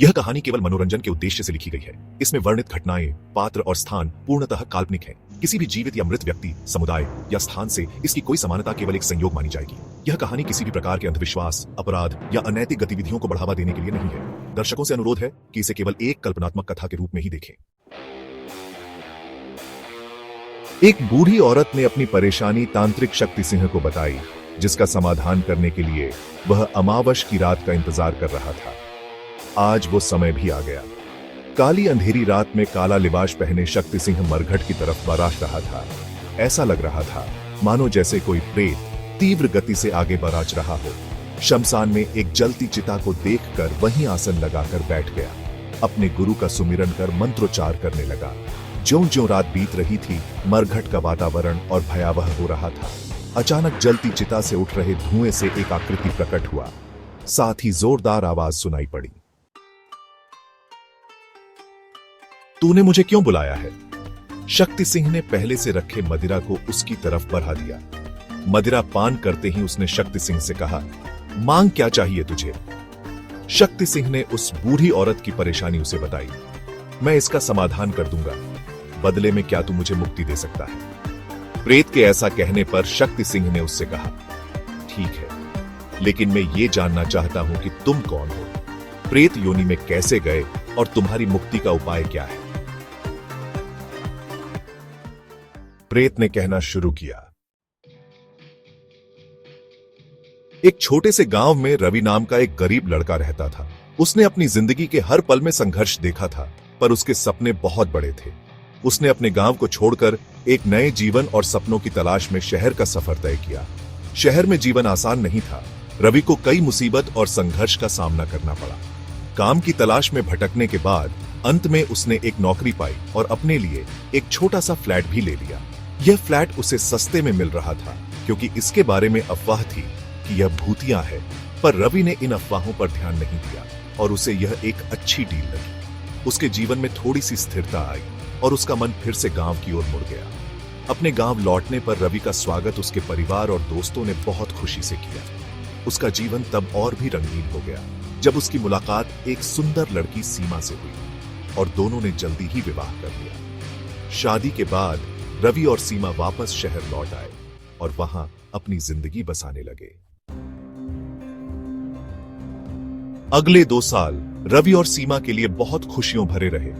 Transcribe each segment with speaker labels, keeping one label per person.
Speaker 1: यह कहानी केवल मनोरंजन के उद्देश्य से लिखी गई है। इसमें वर्णित घटनाएं, पात्र और स्थान पूर्णतः काल्पनिक हैं। किसी भी जीवित या मृत व्यक्ति, समुदाय या स्थान से इसकी कोई समानता केवल एक संयोग मानी जाएगी। यह कहानी किसी भी प्रकार के अंधविश्वास, अपराध या अनैतिक गतिविधियों को बढ़ावा देने के लिए नहीं है। दर्शकों से अनुरोध है कि इसे केवल एक कल्पनात्मक कथा के रूप में ही देखें। एक बूढ़ी औरत ने अपनी परेशानी तांत्रिक शक्ति सिंह को बताई, जिसका समाधान करने के लिए वह अमावस की रात का इंतजार कर रहा था। आज वो समय भी आ गया। काली अंधेरी रात में काला लिबास पहने शक्ति सिंह मरघट की तरफ बराश रहा था। ऐसा लग रहा था मानो जैसे कोई प्रेत तीव्र गति से आगे बराच रहा हो। शमशान में एक जलती चिता को देखकर वहीं आसन लगाकर बैठ गया। अपने गुरु का सुमिरन कर मंत्रोच्चार करने लगा। ज्यों-ज्यों रात बीत रही थी, मरघट का वातावरण और भयावह हो रहा था। अचानक जलती चिता से उठ रहे धुएं से एक आकृति प्रकट हुआ। साथ ही जोरदार आवाज सुनाई पड़ी। तूने मुझे क्यों बुलाया है? शक्ति सिंह ने पहले से रखे मदिरा को उसकी तरफ बढ़ा दिया। मदिरा पान करते ही उसने शक्ति सिंह से कहा, मांग क्या चाहिए तुझे? शक्ति सिंह ने उस बूढ़ी औरत की परेशानी उसे बताई। मैं इसका समाधान कर दूंगा। बदले में क्या तू मुझे मुक्ति दे सकता है? प्रेत के ऐसा कहने पर शक्ति सिंह ने उससे कहा, ठीक है, लेकिन मैं ये जानना चाहता हूं कि तुम कौन हो, प्रेत योनि में कैसे गए और तुम्हारी मुक्ति का उपाय क्या है? प्रेत ने कहना शुरू किया। एक छोटे से गांव में रवि नाम का एक गरीब लड़का रहता था। उसने अपनी जिंदगी के हर पल में संघर्ष देखा था, पर उसके सपने बहुत बड़े थे। उसने अपने गांव को छोड़कर एक नए जीवन और सपनों की तलाश में शहर का सफर तय किया। शहर में जीवन आसान नहीं था। रवि को कई मुसीबत और संघर्ष का सामना करना पड़ा। काम की तलाश में भटकने के बाद अंत में उसने एक नौकरी पाई और अपने लिए एक छोटा सा फ्लैट भी ले लिया। यह फ्लैट उसे सस्ते में मिल रहा था, क्योंकि इसके बारे में अफवाह थी कि यह भूतिया है। पर रवि ने इन अफवाहों पर ध्यान नहीं दिया और उसे यह एक अच्छी डील लगी। उसके जीवन में थोड़ी सी स्थिरता आई और उसका मन फिर से गांव की ओर मुड़ गया। अपने गांव लौटने पर रवि का स्वागत उसके परिवार और दोस्तों ने बहुत खुशी से किया। उसका जीवन तब और भी रंगीन हो गया जब उसकी मुलाकात एक सुंदर लड़की सीमा से हुई और दोनों ने जल्दी ही विवाह कर लिया। शादी के बाद रवि और सीमा वापस शहर लौट आए और वहां अपनी जिंदगी बसाने लगे। अगले 2 साल रवि और सीमा के लिए बहुत खुशियों भरे रहे।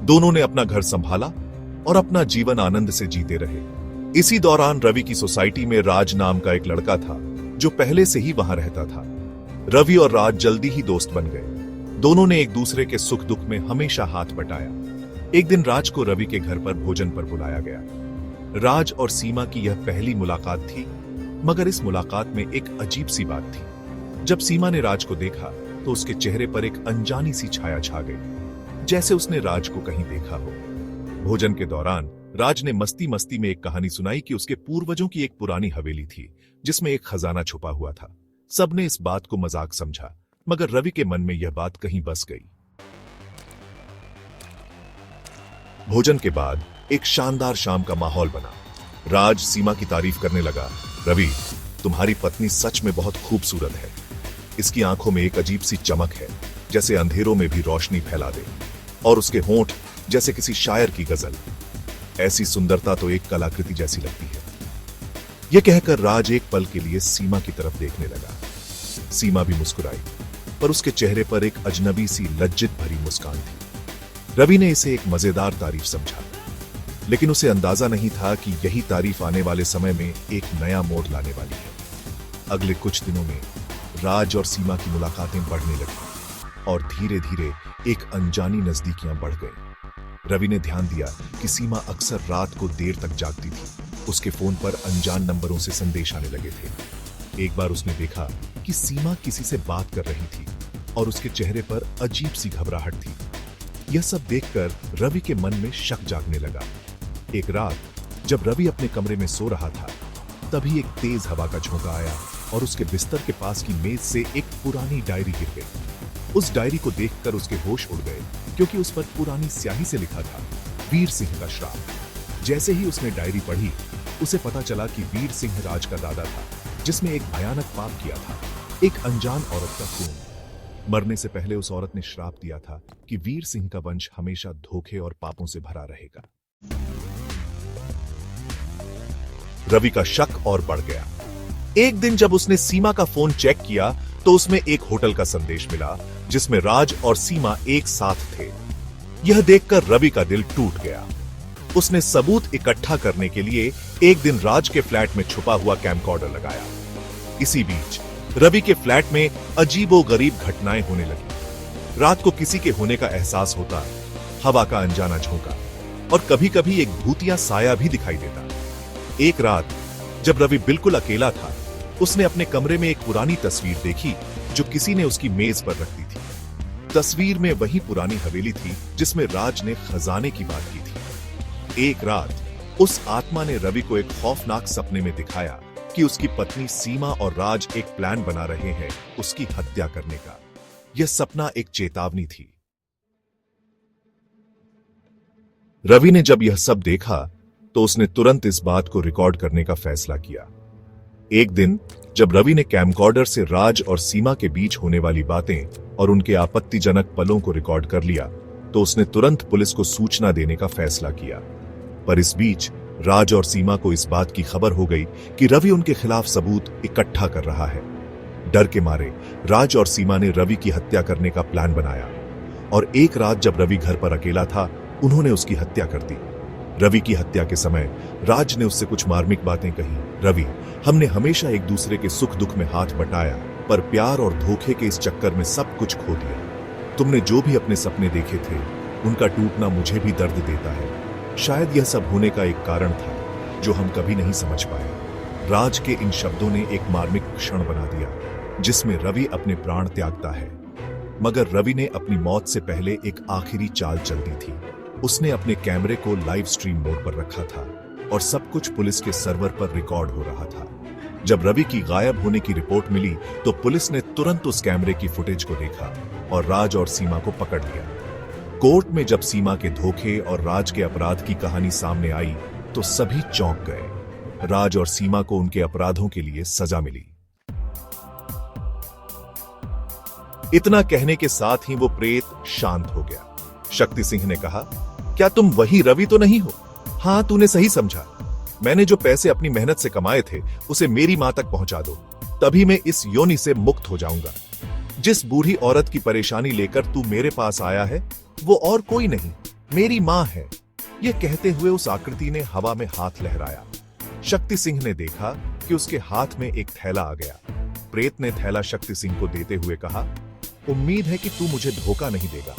Speaker 1: दोनों ने अपना घर संभाला और अपना जीवन आनंद से जीते रहे। इसी दौरान रवि की सोसाइटी में राज नाम का एक लड़का था, जो पहले से ही वहां रहता था। रवि और राज जल्दी ही दोस्त बन गए। दोनों ने एक दूसरे के सुख दुख में हमेशा हाथ बटाया। एक दिन राज को रवि के घर पर भोजन पर बुलाया गया। राज और सीमा की यह पहली मुलाकात थी, मगर इस मुलाकात में एक अजीब सी बात थी। जब सीमा ने राज को देखा तो उसके चेहरे पर एक अनजानी सी छाया छा गई, जैसे उसने राज को कहीं देखा हो। भोजन के दौरान राज ने मस्ती मस्ती में एक कहानी सुनाई कि उसके पूर्वजों की एक पुरानी हवेली थी, जिसमें एक खजाना छुपा हुआ था। सबने इस बात को मजाक समझा, मगर रवि के मन में यह बात कहीं बस गई। भोजन के बाद एक शानदार शाम का माहौल बना। राज सीमा की तारीफ करने लगा। रवि, तुम्हारी पत्नी सच में बहुत खूबसूरत है। इसकी आंखों में एक अजीब सी चमक है, जैसे अंधेरों में भी रोशनी फैला दे, और उसके होंठ जैसे किसी शायर की गजल। ऐसी सुंदरता तो एक कलाकृति जैसी लगती है। यह कहकर राज एक पल के लिए सीमा की तरफ देखने लगा। सीमा भी मुस्कुराई, पर उसके चेहरे पर एक अजनबी सी लज्जित भरी मुस्कान थी। रवि ने इसे एक मजेदार तारीफ समझा, लेकिन उसे अंदाजा नहीं था कि यही तारीफ आने वाले समय में एक नया मोड़ लाने वाली है। अगले कुछ दिनों में राज और सीमा की मुलाकातें बढ़ने लगी और धीरे धीरे एक अनजानी नजदीकियां बढ़ गई। रवि ने ध्यान दिया कि सीमा अक्सर रात को देर तक जागती थी। उसके फोन पर अनजान नंबरों से संदेश आने लगे थे। एक बार उसने देखा कि सीमा किसी से बात कर रही थी और उसके चेहरे पर अजीब सी घबराहट थी। यह सब देखकर रवि के मन में शक जागने लगा। एक रात जब रवि अपने कमरे में सो रहा था, तभी एक तेज हवा का झोंका आया और उसके बिस्तर के पास की मेज से एक पुरानी डायरी गिर गई। उस डायरी को देखकर उसके होश उड़ गए, क्योंकि उस पर पुरानी स्याही से लिखा था, वीर सिंह का श्राप। जैसे ही उसने डायरी पढ़ी, उसे पता चला कि वीर सिंह राज का दादा था, जिसने एक भयानक पाप किया था, एक अनजान औरत का खून। मरने से पहले उस औरत ने श्राप दिया था कि वीर सिंह का वंश हमेशा धोखे और पापों से भरा रहेगा। रवि का शक और बढ़ गया। एक दिन जब उसने सीमा का फोन चेक किया तो उसमें एक होटल का संदेश मिला जिसमें राज और सीमा एक साथ थे। यह देखकर रवि का दिल टूट गया। उसने सबूत इकट्ठा करने के लिए एक दिन राज के फ्लैट में छुपा हुआ कैमकॉर्डर लगाया। इसी बीच रवि के फ्लैट में अजीबोगरीब घटनाएं होने लगी। रात को किसी के होने का एहसास होता, हवा का अनजाना झोंका और कभी-कभी एक भूतिया साया भी दिखाई देता। एक रात जब रवि बिल्कुल अकेला था, उसने अपने कमरे में एक पुरानी तस्वीर देखी जो किसी ने उसकी मेज पर रख दी थी। तस्वीर में वही पुरानी हवेली थी जिसमें राज ने खजाने की बात की थी। एक रात उस आत्मा ने रवि को एक खौफनाक सपने में दिखाया कि उसकी पत्नी सीमा और राज एक प्लान बना रहे हैं उसकी हत्या करने का। यह सपना एक चेतावनी थी। रवि ने जब यह सब देखा तो उसने तुरंत इस बात को रिकॉर्ड करने का फैसला किया। एक दिन जब रवि ने कैमकॉर्डर से राज और सीमा के बीच होने वाली बातें और उनके आपत्तिजनक पलों को रिकॉर्ड कर लिया तो उसने तुरंत पुलिस को सूचना देने का फैसला किया। पर इस बीच राज और सीमा को इस बात की खबर हो गई कि रवि उनके खिलाफ सबूत इकट्ठा कर रहा है। डर के मारे राज और सीमा ने रवि की हत्या करने का प्लान बनाया और एक रात जब रवि घर पर अकेला था, उन्होंने उसकी हत्या कर दी। रवि की हत्या के समय राज ने उससे कुछ मार्मिक बातें कही। रवि, हमने हमेशा एक दूसरे के सुख दुख में हाथ बटाया, पर प्यार और धोखे के इस चक्कर में सब कुछ खो दिया। तुमने जो भी अपने सपने देखे थे, उनका टूटना मुझे भी दर्द देता है। शायद यह सब होने का एक कारण था जो हम कभी नहीं समझ पाए। राज के इन शब्दों ने एक मार्मिक क्षण बना दिया जिसमें रवि अपने प्राण त्यागता है। मगर रवि ने अपनी मौत से पहले एक आखिरी चाल चल दी थी। उसने अपने कैमरे को लाइव स्ट्रीम मोड पर रखा था और सब कुछ पुलिस के सर्वर पर रिकॉर्ड हो रहा था। जब रवि की गायब होने की रिपोर्ट मिली तो पुलिस ने तुरंत उस कैमरे की फुटेज को देखा और राज और सीमा को पकड़ लिया। कोर्ट में जब सीमा के धोखे और राज के अपराध की कहानी सामने आई तो सभी चौंक गए। राज और सीमा को उनके अपराधों के लिए सजा मिली। इतना कहने के साथ ही वो प्रेत शांत हो गया। शक्ति सिंह ने कहा, क्या तुम वही रवि तो नहीं हो? हाँ, तूने सही समझा। मैंने जो पैसे अपनी मेहनत से कमाए थे उसे मेरी मां तक पहुंचा दो, तभी मैं इस योनि से मुक्त हो जाऊंगा। जिस बूढ़ी औरत की परेशानी लेकर तू मेरे पास आया है वो और कोई नहीं, मेरी मां है। यह कहते हुए उस आकृति ने हवा में हाथ लहराया। शक्ति सिंह ने देखा कि उसके हाथ में एक थैला आ गया। प्रेत ने थैला शक्ति सिंह को देते हुए कहा, उम्मीद है कि तू मुझे धोखा नहीं देगा।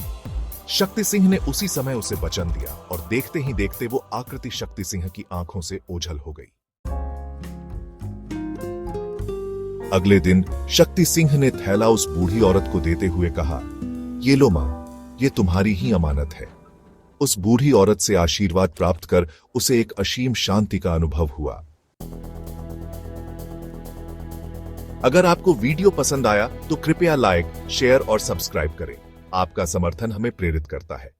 Speaker 1: शक्ति सिंह ने उसी समय उसे वचन दिया और देखते ही देखते वो आकृति शक्ति सिंह की आंखों से ओझल हो गई। अगले दिन शक्ति सिंह ने थैला उस बूढ़ी औरत को देते हुए कहा, ये लो मां, ये तुम्हारी ही अमानत है। उस बूढ़ी औरत से आशीर्वाद प्राप्त कर उसे एक असीम शांति का अनुभव हुआ। अगर आपको वीडियो पसंद आया तो कृपया लाइक, शेयर और सब्सक्राइब करें। आपका समर्थन हमें प्रेरित करता है।